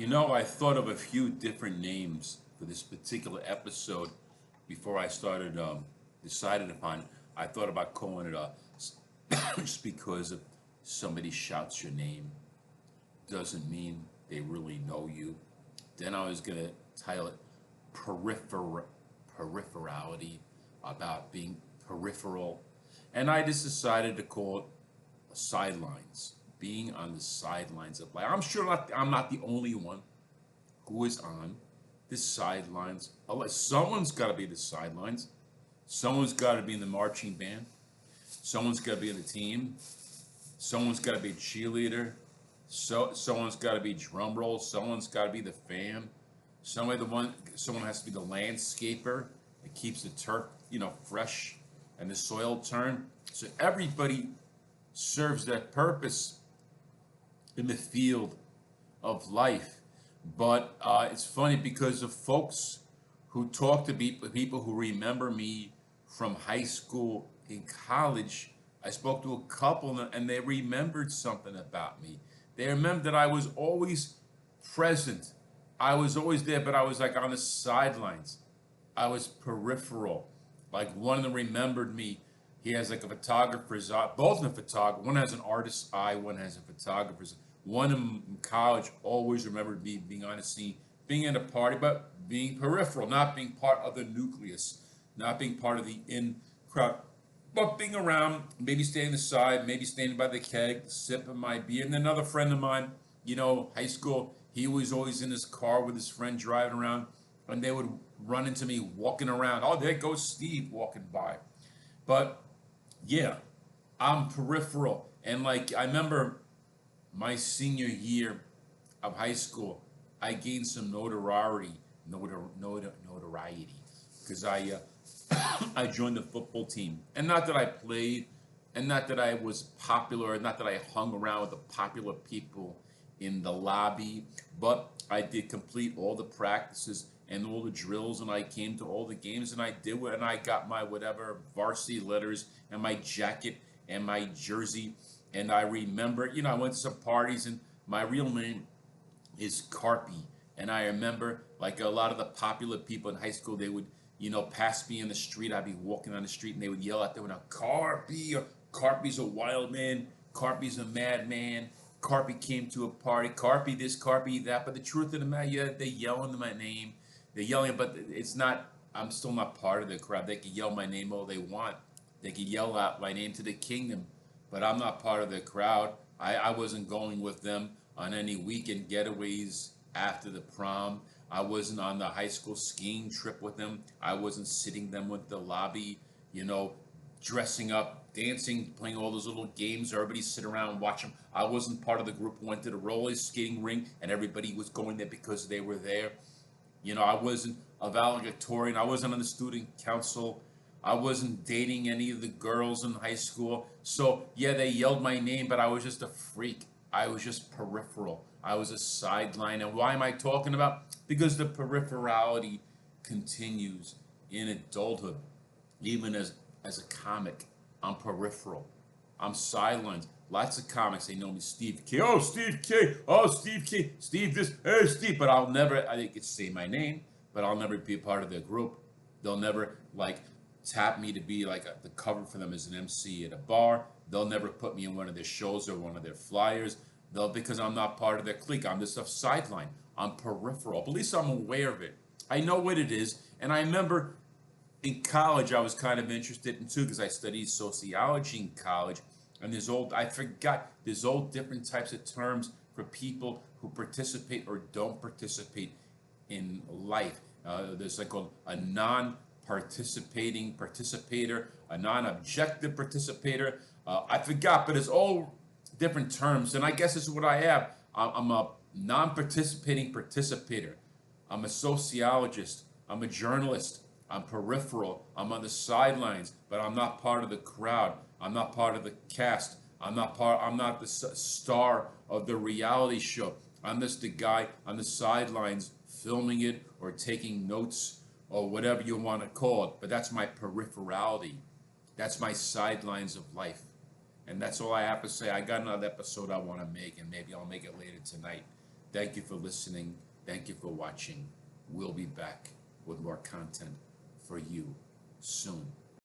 I thought of a few different names for this particular episode before I started decided upon. I thought about calling it just because if somebody shouts your name doesn't mean they really know you. Then I was gonna title it peripher peripherality, about being peripheral, and I just decided to call it sidelines, being on the sidelines of life. I'm not the only one who is on the sidelines. Someone's got to be the sidelines. Someone's got to be in the marching band. Someone's got to be in the team. Someone's got to be a cheerleader. Someone's got to be drum roll. Someone's got to be the fan. Someone has to be the landscaper that keeps the turf, fresh and the soil turned. So everybody serves that purpose in the field of life. But it's funny because the folks who talk to people who remember me from high school and college, I spoke to a couple and they remembered something about me. They remembered that I was always present. I was always there, but I was like on the sidelines. I was peripheral. Like one of them remembered me. He has like a photographer's eye. Both of them photographer. One has an artist's eye. One has a photographer's. One in college always remembered me being on the scene, being at a party, but being peripheral, not being part of the nucleus, not being part of the in crowd, but being around, maybe standing aside, maybe standing by the keg, sipping my beer. And another friend of mine, high school, he was always in his car with his friend driving around, and they would run into me walking around. Oh, there goes Steve walking by. But yeah, I'm peripheral. And like, I remember my senior year of high school, I gained some notoriety, because I I joined the football team, and not that I played, and not that I was popular, and not that I hung around with the popular people in the lobby, but I did complete all the practices and all the drills, and I came to all the games, and I did it, and I got my whatever varsity letters and my jacket and my jersey. And I remember, I went to some parties, and my real name is Carpy. And I remember, like a lot of the popular people in high school, they would, pass me in the street. I'd be walking on the street, and they would yell out there, Carpy, or Carpy's a wild man, Carpy's a madman, Carpy came to a party, Carpy this, Carpy that. But the truth of the matter, yeah, they yelling my name. They're yelling, but it's not, I'm still not part of the crowd. They can yell my name all they want. They can yell out my name to the kingdom, but I'm not part of the crowd. I wasn't going with them on any weekend getaways after the prom. I wasn't on the high school skiing trip with them. I wasn't sitting them with the lobby, dressing up, dancing, playing all those little games. Everybody sit around and watch them. I wasn't part of the group who went to the roller skating rink and everybody was going there because they were there. I wasn't a valedictorian. I wasn't on the student council. I wasn't dating any of the girls in high school. So, yeah, they yelled my name, but I was just a freak. I was just peripheral. I was a sideline. And why am I talking about? Because the peripherality continues in adulthood. Even as a comic, I'm peripheral. I'm sidelines. Lots of comics, they know me, Steve K. Oh, Steve K. Oh, Steve K. Steve this. Hey, Steve. But they could say my name, but I'll never be a part of their group. They'll never, tap me to be the cover for them as an MC at a bar. They'll never put me in one of their shows or one of their flyers. Because I'm not part of their clique. I'm just a sideline. I'm peripheral. But at least I'm aware of it. I know what it is. And I remember in college, I was kind of interested in too, because I studied sociology in college. And there's all different types of terms for people who participate or don't participate in life. There's called a non-participating participator, a non-objective participator. I forgot, but it's all different terms. And I guess this is what I have. I'm a non-participating participator. I'm a sociologist. I'm a journalist. I'm peripheral. I'm on the sidelines, but I'm not part of the crowd. I'm not part of the cast. I'm not the star of the reality show. I'm just the guy on the sidelines filming it or taking notes or whatever you want to call it. But that's my peripherality. That's my sidelines of life. And that's all I have to say. I got another episode I want to make, and maybe I'll make it later tonight. Thank you for listening. Thank you for watching. We'll be back with more content for you soon.